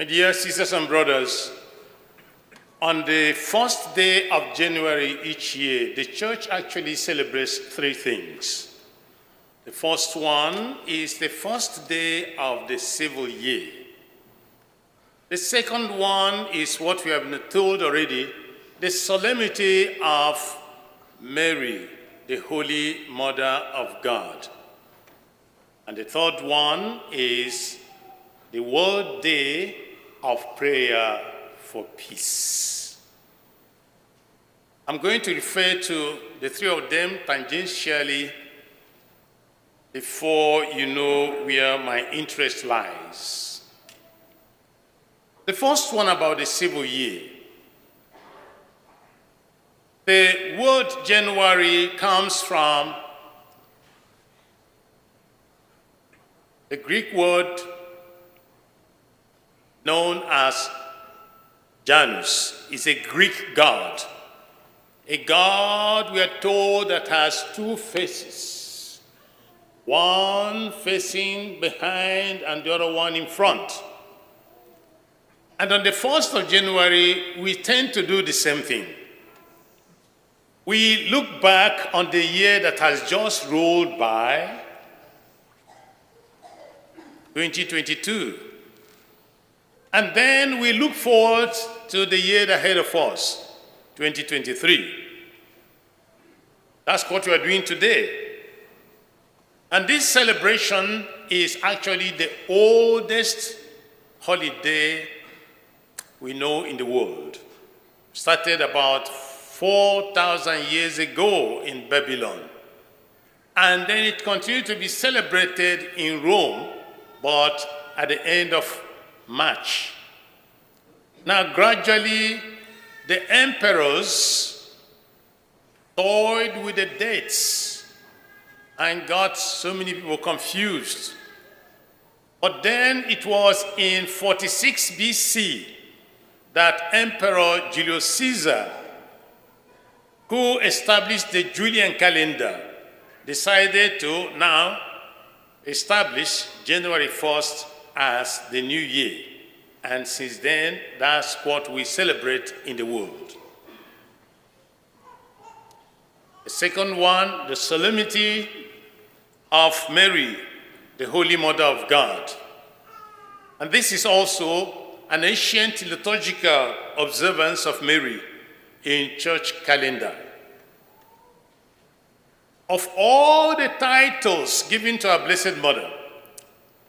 My dear sisters and brothers, on the first day of January each year, the church actually celebrates three things. The first one is the first day of the civil year. The second one is what we have been told already, the Solemnity of Mary, the Holy Mother of God. And the third one is the World Day of Prayer for Peace. I'm going to refer to the three of them tangentially before you know where my interest lies. The first one about the civil year. The word January comes from the Greek word known as Janus. Is a Greek god. A god, we are told, that has two faces. One facing behind and the other one in front. And on the 1st of January, we tend to do the same thing. We look back on the year that has just rolled by, 2022. And then we look forward to the year ahead of us, 2023. That's what we are doing today. And this celebration is actually the oldest holiday we know in the world. Started about 4,000 years ago in Babylon. And then it continued to be celebrated in Rome, but at the end of March. Now, gradually, the emperors toyed with the dates and got so many people confused. But then it was in 46 BC that Emperor Julius Caesar, who established the Julian calendar, decided to now establish January 1st as the new year. And since then, that's what we celebrate in the world. The second one, the Solemnity of Mary, the Holy Mother of God. And this is also an ancient liturgical observance of Mary in church calendar. Of all the titles given to our Blessed Mother,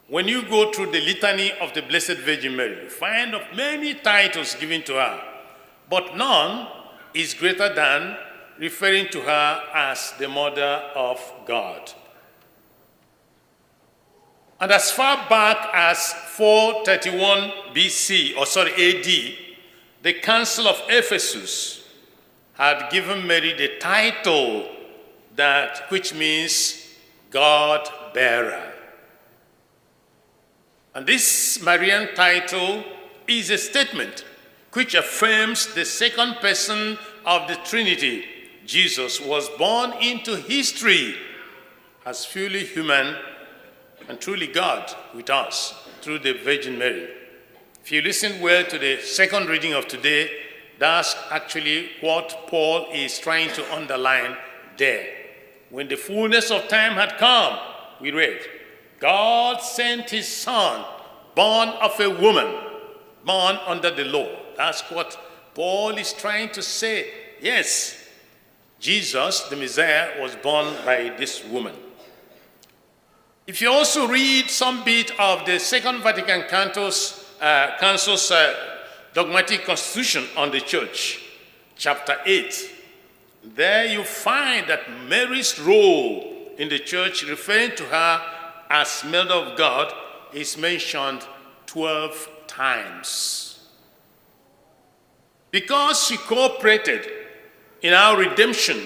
when you go through the litany of the Blessed Virgin Mary, you find of many titles given to her, but none is greater than referring to her as the Mother of God. And as far back as 431 AD, the Council of Ephesus had given Mary the title which means God bearer. And this Marian title is a statement which affirms the second person of the Trinity. Jesus was born into history as fully human and truly God with us through the Virgin Mary. If you listen well to the second reading of today, that's actually what Paul is trying to underline there. When the fullness of time had come, we read, God sent his son, born of a woman, born under the law. That's what Paul is trying to say. Yes, Jesus, the Messiah, was born by this woman. If you also read some bit of the Second Vatican Council's dogmatic constitution on the church, chapter 8, there you find that Mary's role in the church, referring to her as Mother of God, is mentioned 12 times. Because she cooperated in our redemption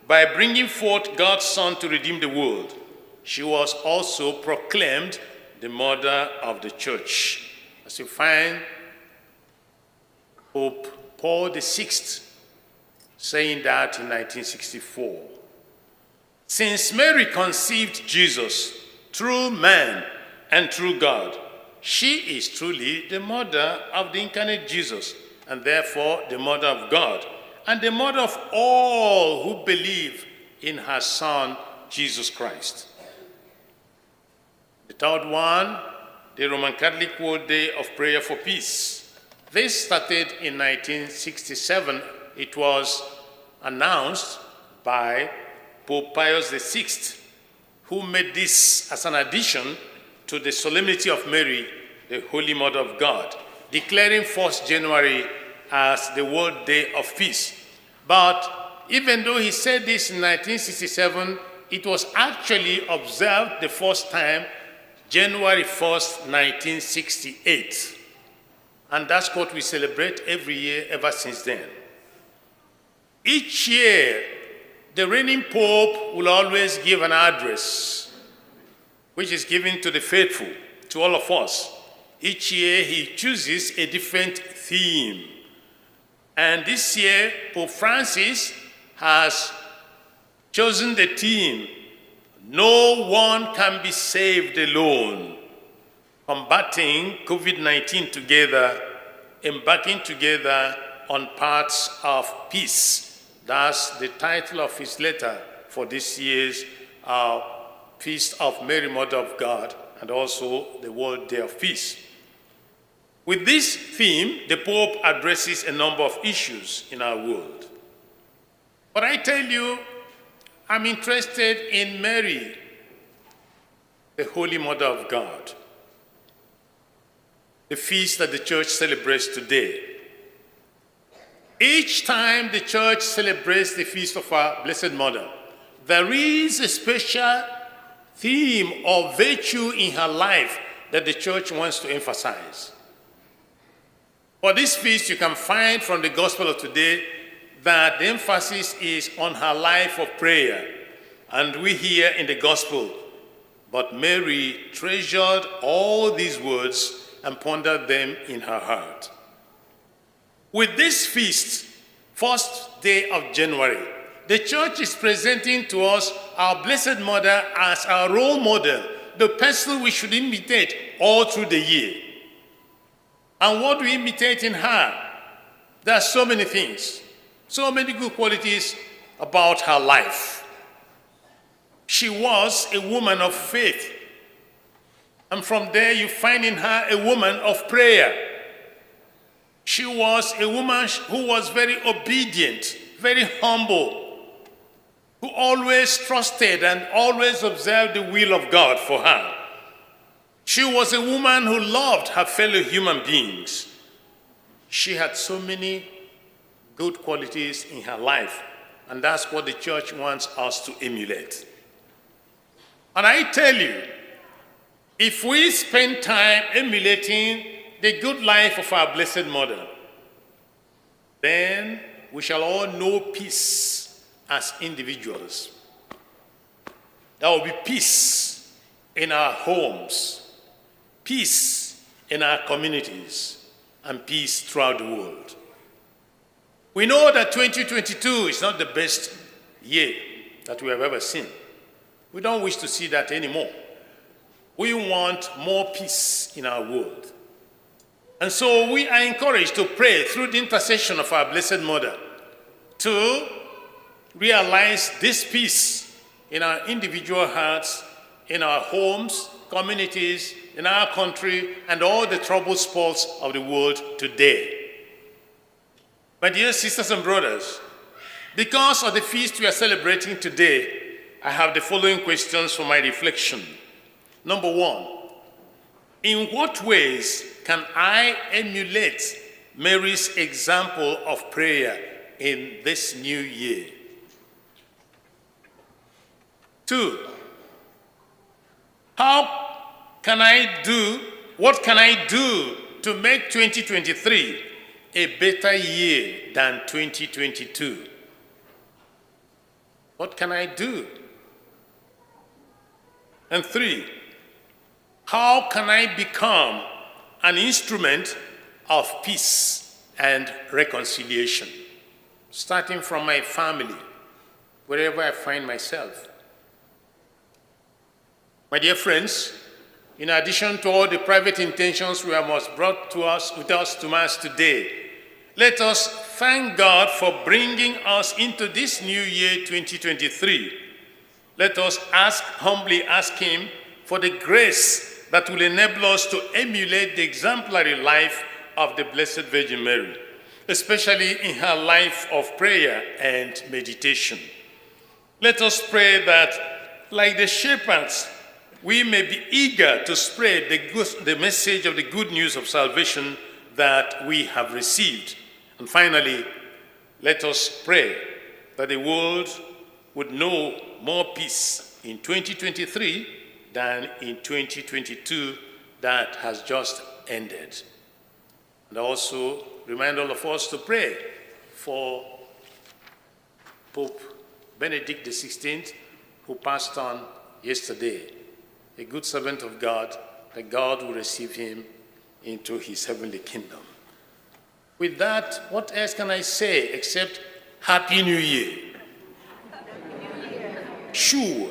by bringing forth God's Son to redeem the world, she was also proclaimed the Mother of the Church. As you find Pope Paul VI saying that in 1964. Since Mary conceived Jesus, true man and true God, She is truly the mother of the incarnate Jesus, and therefore the mother of God, and the mother of all who believe in her Son, Jesus Christ. The third one, the Roman Catholic World Day of Prayer for Peace. This started in 1967. It was announced by Pope Pius VI, who made this as an addition to the Solemnity of Mary, the Holy Mother of God, declaring 1st January as the World Day of Peace. But even though he said this in 1967, it was actually observed the first time January 1st, 1968. And that's what we celebrate every year ever since then. Each year, the reigning Pope will always give an address, which is given to the faithful, to all of us. Each year, he chooses a different theme. And this year, Pope Francis has chosen the theme, "No one can be saved alone," combating COVID-19 together, embarking together on paths of peace. That's the title of his letter for this year's Feast of Mary, Mother of God, and also the World Day of Peace. With this theme, the Pope addresses a number of issues in our world. But I tell you, I'm interested in Mary, the Holy Mother of God, the feast that the church celebrates today. Each time the church celebrates the feast of our Blessed Mother, there is a special theme or virtue in her life that the church wants to emphasize. For this feast, you can find from the gospel of today that the emphasis is on her life of prayer. And we hear in the gospel, but Mary treasured all these words and pondered them in her heart. With this feast, 1st day of January, the church is presenting to us our Blessed Mother as our role model, the person we should imitate all through the year. And what do we imitate in her? There are so many things, so many good qualities about her life. She was a woman of faith. And from there you find in her a woman of prayer. She was a woman who was very obedient, very humble, who always trusted and always observed the will of God for her. She was a woman who loved her fellow human beings. She had so many good qualities in her life, and that's what the church wants us to emulate. And I tell you, if we spend time emulating the good life of our Blessed Mother, then we shall all know peace as individuals. There will be peace in our homes, peace in our communities, and peace throughout the world. We know that 2022 is not the best year that we have ever seen. We don't wish to see that anymore. We want more peace in our world. And so we are encouraged to pray through the intercession of our Blessed Mother to realize this peace in our individual hearts, in our homes, communities, in our country, and all the troubled spots of the world today. My dear sisters and brothers, because of the feast we are celebrating today, I have the following questions for my reflection. Number one, in what ways can I emulate Mary's example of prayer in this new year? 2, what can I do to make 2023 a better year than 2022? What can I do? And 3, how can I become an instrument of peace and reconciliation, starting from my family, wherever I find myself? My dear friends, in addition to all the private intentions we have brought to us with us to Mass today, let us thank God for bringing us into this new year 2023. Let us humbly ask Him for the grace that will enable us to emulate the exemplary life of the Blessed Virgin Mary, especially in her life of prayer and meditation. Let us pray that, like the shepherds, we may be eager to spread the message of the good news of salvation that we have received. And finally, let us pray that the world would know more peace in 2023 than in 2022 that has just ended. And also remind all of us to pray for Pope Benedict XVI, who passed on yesterday, a good servant of God, that God will receive him into his heavenly kingdom. With that, what else can I say except Happy New Year? Sure.